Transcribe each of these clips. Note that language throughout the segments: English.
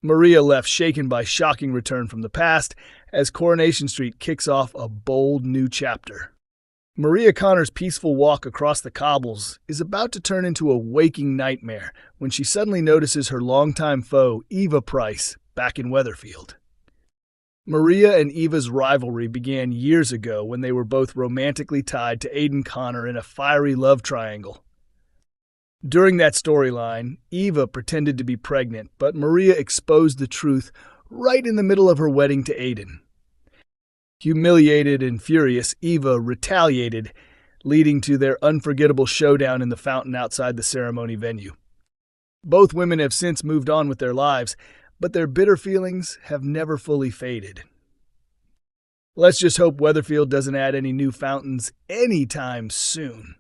Maria left shaken by shocking return from the past as Coronation Street kicks off a bold new chapter. Maria Connor's peaceful walk across the cobbles is about to turn into a waking nightmare when she suddenly notices her longtime foe, Eva Price, back in Weatherfield. Maria and Eva's rivalry began years ago when they were both romantically tied to Aidan Connor in a fiery love triangle. During that storyline, Eva pretended to be pregnant, but Maria exposed the truth right in the middle of her wedding to Aidan. Humiliated and furious, Eva retaliated, leading to their unforgettable showdown in the fountain outside the ceremony venue. Both women have since moved on with their lives, but their bitter feelings have never fully faded. Let's just hope Weatherfield doesn't add any new fountains anytime soon.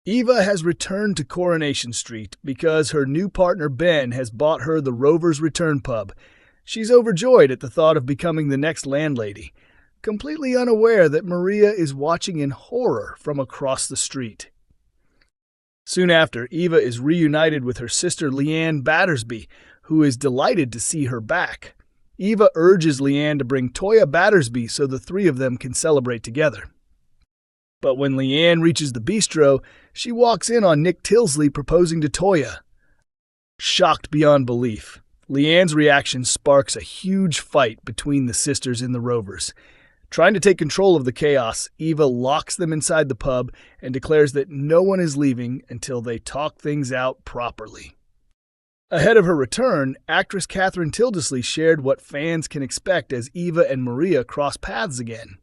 Eva has returned to Coronation Street because her new partner Ben has bought her the Rovers Return pub. She's overjoyed at the thought of becoming the next landlady, completely unaware that Maria is watching in horror from across the street. Soon after, Eva is reunited with her sister Leanne Battersby, who is delighted to see her back. Eva urges Leanne to bring Toyah Battersby so the three of them can celebrate together. But when Leanne reaches the bistro, she walks in on Nick Tilsley proposing to Toyah. Shocked beyond belief, Leanne's reaction sparks a huge fight between the sisters in the Rovers. Trying to take control of the chaos, Eva locks them inside the pub and declares that no one is leaving until they talk things out properly. Ahead of her return, actress Catherine Tildesley shared what fans can expect as Eva and Maria cross paths again.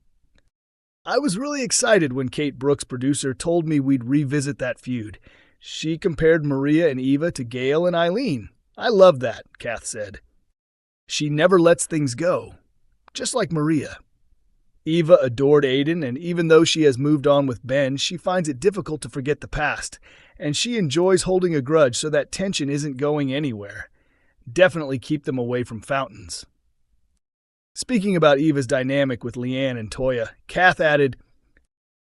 I was really excited when Kate Brooks, producer, told me we'd revisit that feud. She compared Maria and Eva to Gail and Eileen. I love that, Kath said. She never lets things go, just like Maria. Eva adored Aidan, and even though she has moved on with Ben, she finds it difficult to forget the past, and she enjoys holding a grudge so that tension isn't going anywhere. Definitely keep them away from fountains. Speaking about Eva's dynamic with Leanne and Toyah, Kath added,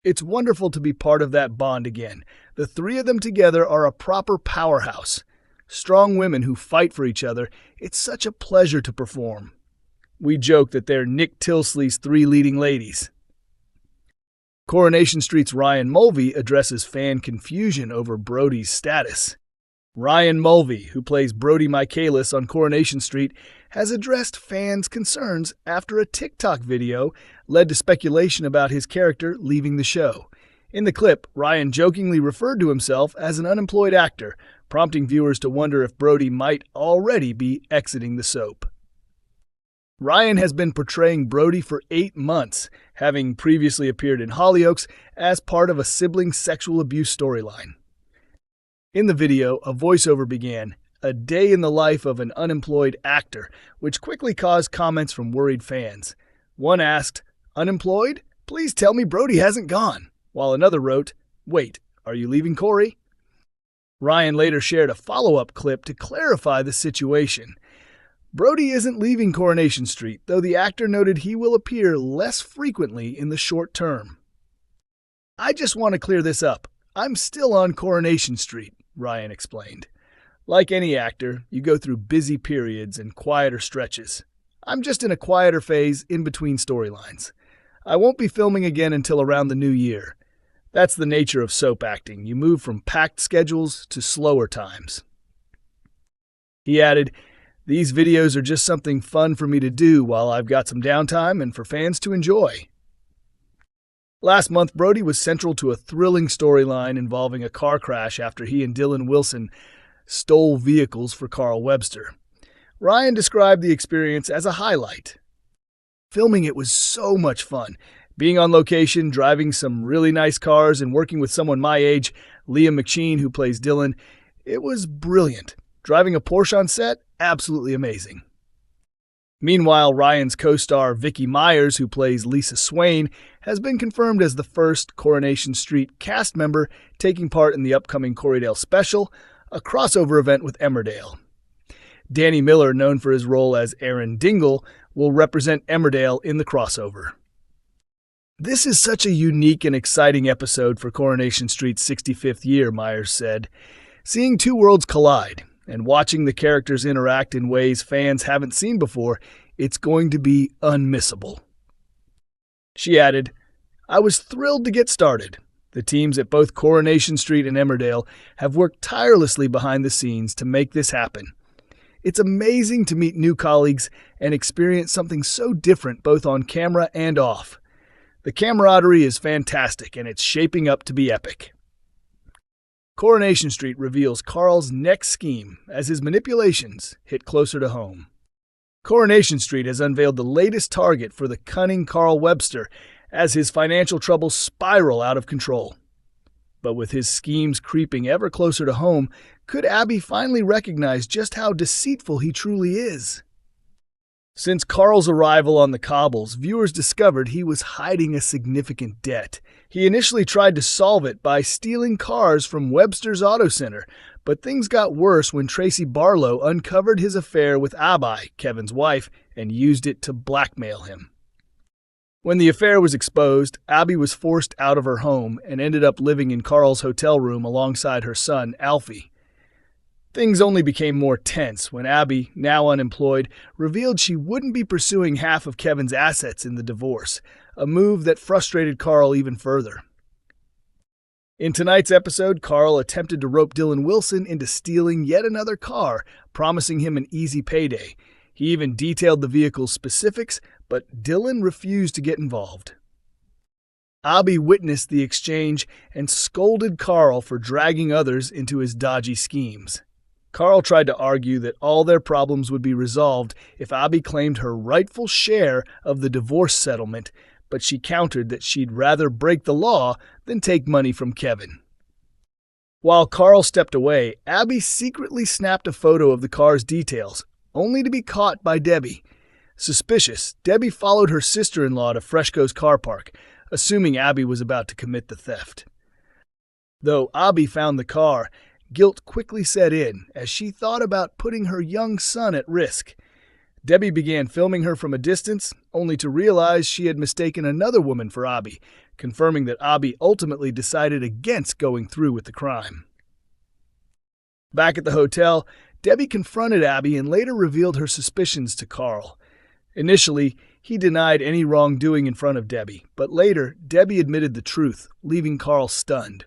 "It's wonderful to be part of that bond again. The three of them together are a proper powerhouse. Strong women who fight for each other. It's such a pleasure to perform." We joke that they're Nick Tilsley's three leading ladies. Coronation Street's Ryan Mulvey addresses fan confusion over Brody's status. Ryan Mulvey, who plays Brody Michaelis on Coronation Street, has addressed fans' concerns after a TikTok video led to speculation about his character leaving the show. In the clip, Ryan jokingly referred to himself as an unemployed actor, prompting viewers to wonder if Brody might already be exiting the soap. Ryan has been portraying Brody for 8 months, having previously appeared in Hollyoaks as part of a sibling sexual abuse storyline. In the video, a voiceover began, "A day in the life of an unemployed actor," which quickly caused comments from worried fans. One asked, "Unemployed? Please tell me Brody hasn't gone," while another wrote, "Wait, are you leaving Corey?" Ryan later shared a follow-up clip to clarify the situation. Brody isn't leaving Coronation Street, though the actor noted he will appear less frequently in the short term. "I just want to clear this up. I'm still on Coronation Street," Ryan explained. "Like any actor, you go through busy periods and quieter stretches. I'm just in a quieter phase in between storylines. I won't be filming again until around the new year. That's the nature of soap acting. You move from packed schedules to slower times." He added, "These videos are just something fun for me to do while I've got some downtime and for fans to enjoy." Last month, Brody was central to a thrilling storyline involving a car crash after he and Dylan Wilson stole vehicles for Carl Webster. Ryan described the experience as a highlight. "Filming it was so much fun. Being on location, driving some really nice cars, and working with someone my age, Liam McSheen, who plays Dylan, it was brilliant. Driving a Porsche on set? Absolutely amazing." Meanwhile, Ryan's co-star Vicky Myers, who plays Lisa Swain, has been confirmed as the first Coronation Street cast member taking part in the upcoming Corriedale special, a crossover event with Emmerdale. Danny Miller, known for his role as Aaron Dingle, will represent Emmerdale in the crossover. "This is such a unique and exciting episode for Coronation Street's 65th year," Myers said. "Seeing two worlds collide. and watching the characters interact in ways fans haven't seen before, it's going to be unmissable. She added, "I was thrilled to get started. The teams at both Coronation Street and Emmerdale have worked tirelessly behind the scenes to make this happen. It's amazing to meet new colleagues and experience something so different both on camera and off. The camaraderie is fantastic and it's shaping up to be epic." Coronation Street reveals Carl's next scheme as his manipulations hit closer to home. Coronation Street has unveiled the latest target for the cunning Carl Webster as his financial troubles spiral out of control. But with his schemes creeping ever closer to home, could Abby finally recognize just how deceitful he truly is? Since Carl's arrival on the cobbles, viewers discovered he was hiding a significant debt. He initially tried to solve it by stealing cars from Webster's Auto Center, but things got worse when Tracy Barlow uncovered his affair with Abby, Kevin's wife, and used it to blackmail him. When the affair was exposed, Abby was forced out of her home and ended up living in Carl's hotel room alongside her son, Alfie. Things only became more tense when Abby, now unemployed, revealed she wouldn't be pursuing half of Kevin's assets in the divorce, a move that frustrated Carl even further. In tonight's episode, Carl attempted to rope Dylan Wilson into stealing yet another car, promising him an easy payday. He even detailed the vehicle's specifics, but Dylan refused to get involved. Abby witnessed the exchange and scolded Carl for dragging others into his dodgy schemes. Carl tried to argue that all their problems would be resolved if Abby claimed her rightful share of the divorce settlement, but she countered that she'd rather break the law than take money from Kevin. While Carl stepped away, Abby secretly snapped a photo of the car's details, only to be caught by Debbie. Suspicious, Debbie followed her sister-in-law to Freshco's car park, assuming Abby was about to commit the theft. Though Abby found the car, guilt quickly set in as she thought about putting her young son at risk. Debbie began filming her from a distance, only to realize she had mistaken another woman for Abby, confirming that Abby ultimately decided against going through with the crime. Back at the hotel, Debbie confronted Abby and later revealed her suspicions to Carl. Initially, he denied any wrongdoing in front of Debbie, but later, Debbie admitted the truth, leaving Carl stunned.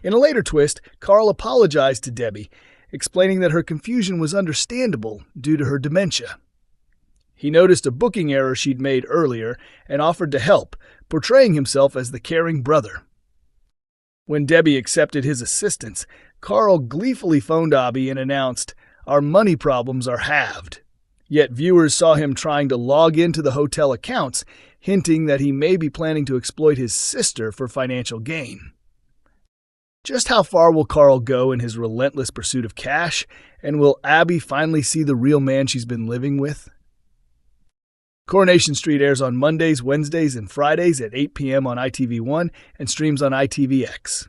In a later twist, Carl apologized to Debbie, explaining that her confusion was understandable due to her dementia. He noticed a booking error she'd made earlier and offered to help, portraying himself as the caring brother. When Debbie accepted his assistance, Carl gleefully phoned Abby and announced, "Our money problems are halved." Yet viewers saw him trying to log into the hotel accounts, hinting that he may be planning to exploit his sister for financial gain. Just how far will Carl go in his relentless pursuit of cash, and will Abby finally see the real man she's been living with? Coronation Street airs on Mondays, Wednesdays, and Fridays at 8 p.m. on ITV1 and streams on ITVX.